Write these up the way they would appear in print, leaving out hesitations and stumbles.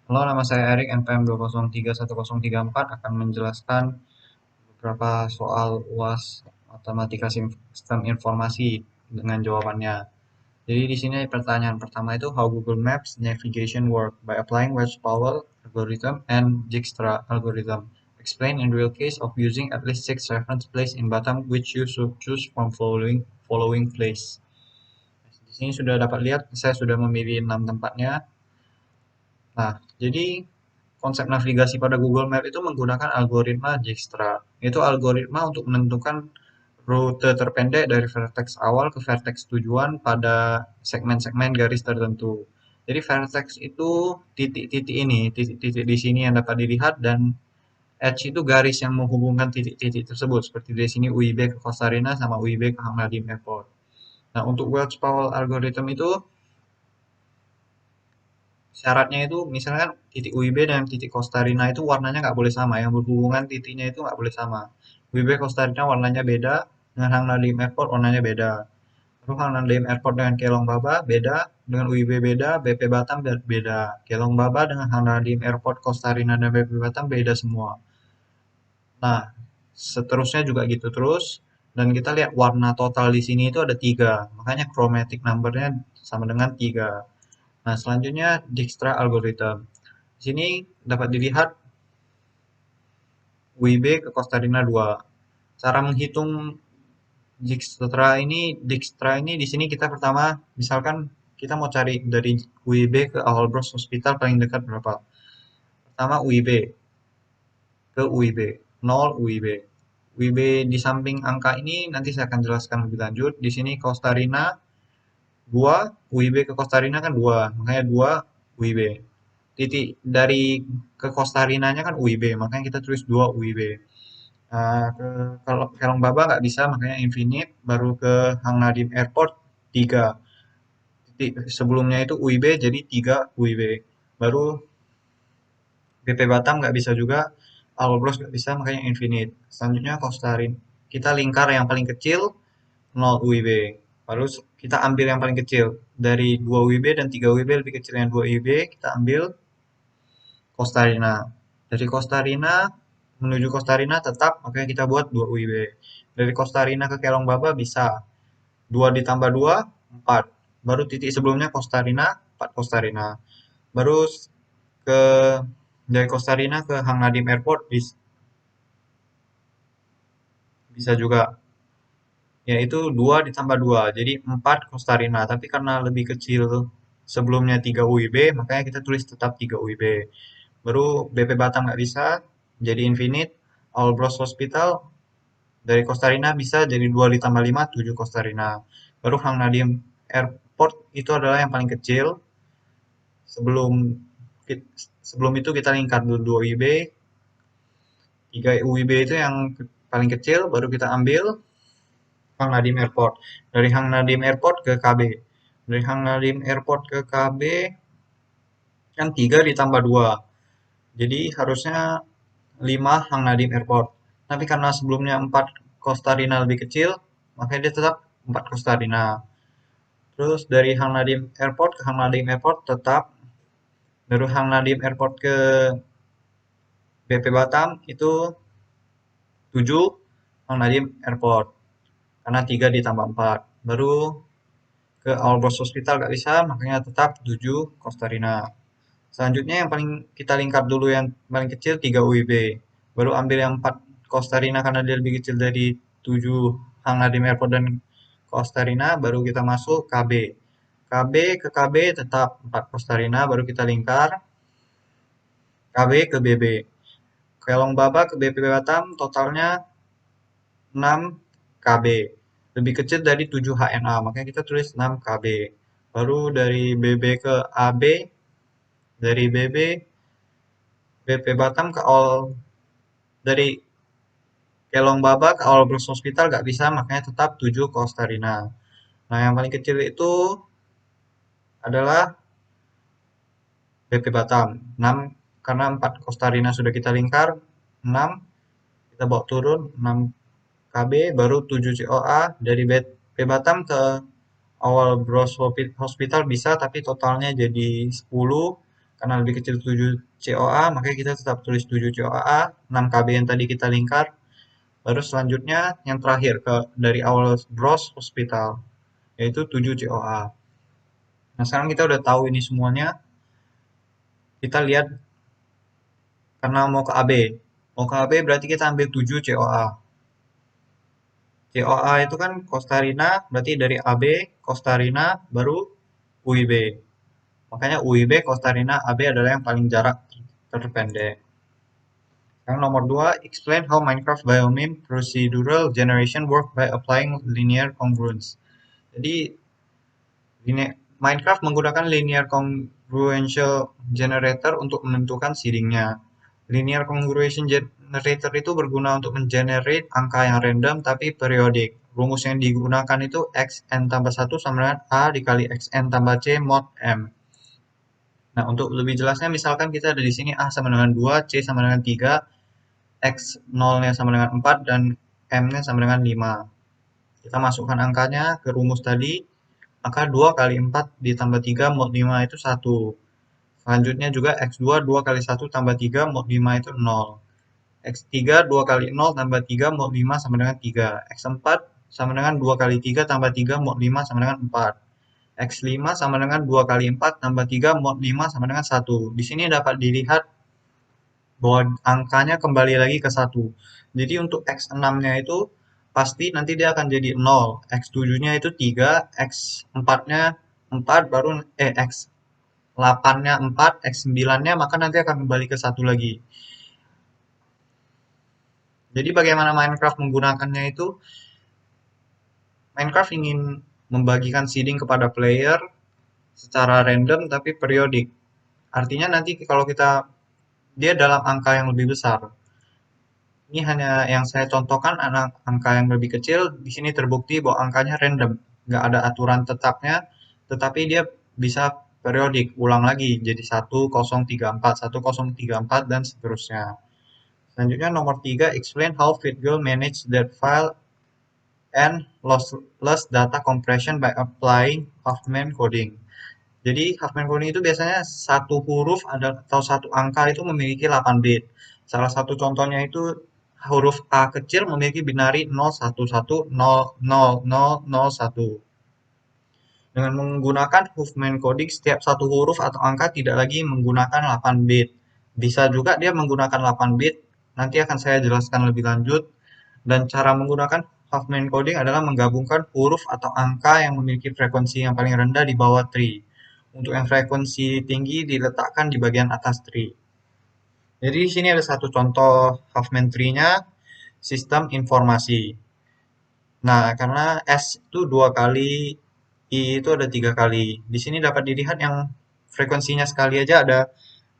Halo, nama saya Erik, NPM 2031034 akan menjelaskan beberapa soal UAS Matematika Sistem Informasi dengan jawabannya. Jadi di sini pertanyaan pertama itu how Google Maps navigation work by applying Wedge-Powell algorithm and Dijkstra algorithm. Explain in real case of using at least 6 reference place in Batam which you should choose from following place. Di sini sudah dapat lihat saya sudah memilih 6 tempatnya. Nah, jadi konsep navigasi pada Google Map itu menggunakan algoritma Dijkstra. Itu algoritma untuk menentukan rute terpendek dari vertex awal ke vertex tujuan pada segmen-segmen garis tertentu. Jadi vertex itu titik-titik ini, titik-titik di sini yang dapat dilihat dan edge itu garis yang menghubungkan titik-titik tersebut. Seperti di sini UIB ke Costa Rica sama UIB ke Hang Nadiem Airport. Nah, untuk Welch-Powell algorithm itu syaratnya itu misalkan titik UIB dan titik Costa Rica itu warnanya nggak boleh sama, yang berhubungan titiknya itu nggak boleh sama. UIB Costa Rica warnanya beda, dengan Hang Nadiem Airport warnanya beda. Terus Hang Nadiem Airport dengan Kelong Baba beda, dengan UIB beda, BP Batam beda. Kelong Baba dengan Hang Nadiem Airport Costa Rica dan BP Batam beda semua. Nah, seterusnya juga gitu terus. Dan kita lihat warna total di sini itu ada tiga, makanya chromatic numbernya sama dengan tiga. Nah, selanjutnya Dijkstra algorithm. Di sini dapat dilihat WIB ke Costa Rica 2. Cara menghitung Dijkstra ini di sini kita pertama misalkan kita mau cari dari WIB ke Aalborg Hospital paling dekat berapa. Pertama WIB ke UIB 0 UIB. WIB di samping angka ini nanti saya akan jelaskan lebih lanjut. Di sini Costa Rica 2, WIB ke Costa Rica kan 2, makanya 2 WIB. Titik dari ke Costa Rica-nya kan UIB, makanya kita tulis 2 UIB. Kalau Kelong Baba nggak bisa, makanya infinite, baru ke Hang Nadiem Airport 3. Titik sebelumnya itu UIB, jadi 3 UIB. Baru BP Batam nggak bisa juga, Alubros nggak bisa, makanya infinite. Selanjutnya Costa Rica. Kita lingkar yang paling kecil, 0 UIB. Lalu kita ambil yang paling kecil. Dari 2 UIB dan 3 UIB lebih kecil yang 2 UIB, kita ambil Costa Rica. Dari Costa Rica menuju Costa Rica tetap, makanya kita buat 2 UIB. Dari Costa Rica ke Kelong Baba bisa 2 ditambah 2, 4. Baru titik sebelumnya Costa Rica, 4 Costa Rica. Baru ke dari Costa Rica ke Hang Nadiem Airport bisa juga, yaitu 2 ditambah 2, jadi 4 Costa Rica. Tapi karena lebih kecil sebelumnya 3 UIB, makanya kita tulis tetap 3 UIB. Baru BP Batam nggak bisa, jadi infinite. Aalborg Hospital dari Costa Rica bisa jadi 2 ditambah 5, 7 Costa Rica. Baru Hang Nadiem Airport itu adalah yang paling kecil. Sebelum sebelum itu kita lingkar dulu 2 UIB, 3 UIB itu yang paling kecil, baru kita ambil Hang Nadiem Airport. Dari Hang Nadiem Airport ke KB. Dari Hang Nadiem Airport ke KB kan 3 ditambah 2. Jadi harusnya 5 Hang Nadiem Airport. Tapi karena sebelumnya 4 Costa Rica lebih kecil, makanya dia tetap 4 Costa Rica. Terus dari Hang Nadiem Airport ke Hang Nadiem Airport tetap. Dari Hang Nadiem Airport ke BP Batam itu 7 Hang Nadiem Airport. Karena 3 ditambah 4. Baru ke Aalborg Hospital nggak bisa, makanya tetap 7 Costa Rica. Selanjutnya yang paling kita lingkar dulu yang paling kecil 3 UIB. Baru ambil yang 4 Costa Rica karena dia lebih kecil dari 7 Hang Nadiem Airport dan Costa Rica, baru kita masuk KB. KB ke KB tetap 4 Costa Rica, baru kita lingkar KB ke BB. Kelong Baba ke BP Batam totalnya 6 KB. Lebih kecil dari 7 HNA, makanya kita tulis 6 KB. Baru dari BB ke AB, dari BP Batam ke dari Kelong Baba ke Aalborg Hospital nggak bisa, makanya tetap 7 Costa Rica. Nah, yang paling kecil itu adalah BP Batam, 6, karena 4 Costa Rica sudah kita lingkar, 6, kita bawa turun, 6 KB, baru 7 COA, dari BP Batam ke awal Bros Hospital bisa, tapi totalnya jadi 10, Karena lebih kecil 7 COA, makanya kita tetap tulis 7 COA, 6 KB yang tadi kita lingkar. Baru selanjutnya yang terakhir dari awal gross hospital, yaitu 7 COA. Nah, sekarang kita udah tahu ini semuanya, kita lihat karena mau ke AB. Mau ke AB berarti kita ambil 7 COA. COA itu kan Costa Rica, berarti dari AB, Costa Rica, baru UIB. Makanya UIB, Costa Rica, AB adalah yang paling jarak terpendek. Yang nomor 2, explain how Minecraft biome procedural generation work by applying linear congruence. Jadi, Minecraft menggunakan linear congruential generator untuk menentukan seedingnya. Linear congruential generator itu berguna untuk mengenerate angka yang random tapi periodik. Rumus yang digunakan itu xn tambah 1 sama dengan a dikali xn tambah c mod m. Nah, untuk lebih jelasnya misalkan kita ada di sini a sama dengan 2, c sama dengan 3, x 0-nya sama dengan 4, dan m-nya sama dengan 5. Kita masukkan angkanya ke rumus tadi, maka 2 kali 4 ditambah 3 mod 5 itu 1. Selanjutnya juga x2 2 kali 1 tambah 3 mod 5 itu 0. X3 2 kali 0 tambah 3 mod 5 sama dengan 3. X4 sama dengan 2 kali 3 tambah 3 mod 5 sama dengan 4. X5 sama dengan 2 kali 4 tambah 3 mod 5 sama dengan 1. Di sini dapat dilihat bahwa angkanya kembali lagi ke 1. Jadi untuk X6-nya itu pasti nanti dia akan jadi 0. X7-nya itu 3, X4-nya 4, baru X8-nya 4, X9-nya maka nanti akan kembali ke 1 lagi. Jadi bagaimana Minecraft menggunakannya itu, Minecraft ingin membagikan seeding kepada player secara random tapi periodik. Artinya nanti kalau dia dalam angka yang lebih besar. Ini hanya yang saya contohkan angka yang lebih kecil. Di sini terbukti bahwa angkanya random, nggak ada aturan tetapnya, tetapi dia bisa periodik, ulang lagi jadi 1034, 1034 dan seterusnya. Selanjutnya nomor 3, explain how FitGirl manage that file and lossless data compression by applying Huffman coding. Jadi Huffman coding itu biasanya satu huruf atau satu angka itu memiliki 8 bit. Salah satu contohnya itu huruf A kecil memiliki binari 011000001. Dengan menggunakan Huffman coding, setiap satu huruf atau angka tidak lagi menggunakan 8 bit. Bisa juga dia menggunakan 8 bit, nanti akan saya jelaskan lebih lanjut. Dan cara menggunakan Huffman coding adalah menggabungkan huruf atau angka yang memiliki frekuensi yang paling rendah di bawah tree. Untuk yang frekuensi tinggi diletakkan di bagian atas tree. Jadi di sini ada satu contoh Huffman tree-nya, sistem informasi. Nah, karena S itu 2 kali, I itu ada 3 kali. Di sini dapat dilihat yang frekuensinya sekali aja ada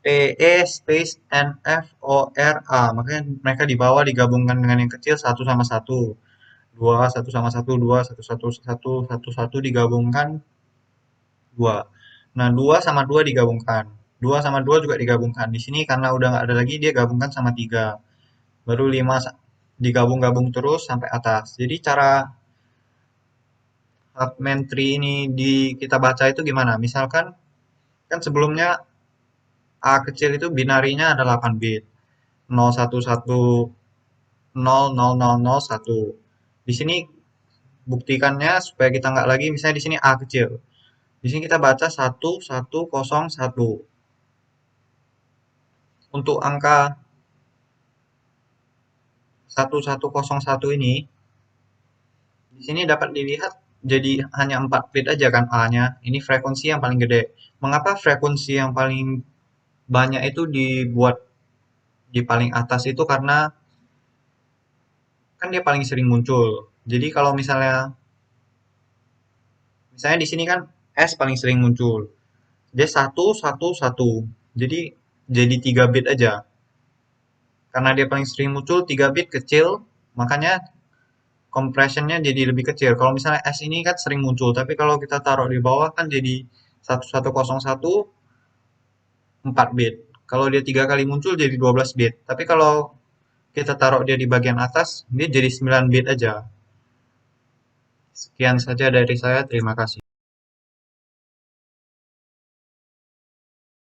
PE space NF ORA. Makanya mereka di bawah digabungkan dengan yang kecil 1 sama 1. 2, 1 sama 1, 2, 1, 1, 1, 1, 1 digabungkan 2. Nah, 2 sama 2 digabungkan. 2 sama 2 juga digabungkan. Di sini karena udah nggak ada lagi, dia gabungkan sama 3. Baru 5 digabung-gabung terus sampai atas. Jadi cara Huffman tree ini kita baca itu gimana? Misalkan kan sebelumnya A kecil itu binarinya ada 8 bit. 011000001. Di sini buktikannya supaya kita nggak lagi misalnya di sini A kecil. Di sini kita baca 1101. Untuk angka 1101 ini di sini dapat dilihat jadi hanya 4 bit aja kan A-nya. Ini frekuensi yang paling gede. Mengapa frekuensi yang paling banyak itu dibuat di paling atas itu karena kan dia paling sering muncul. Jadi kalau misalnya di sini kan S paling sering muncul. Dia 111. Jadi 3 bit aja. Karena dia paling sering muncul 3 bit kecil, makanya compressionnya jadi lebih kecil. Kalau misalnya S ini kan sering muncul, tapi kalau kita taruh di bawah kan jadi 1101 4 bit. Kalau dia 3 kali muncul jadi 12 bit. Tapi kalau kita taruh dia di bagian atas, dia jadi 9 bit aja. Sekian saja dari saya, terima kasih.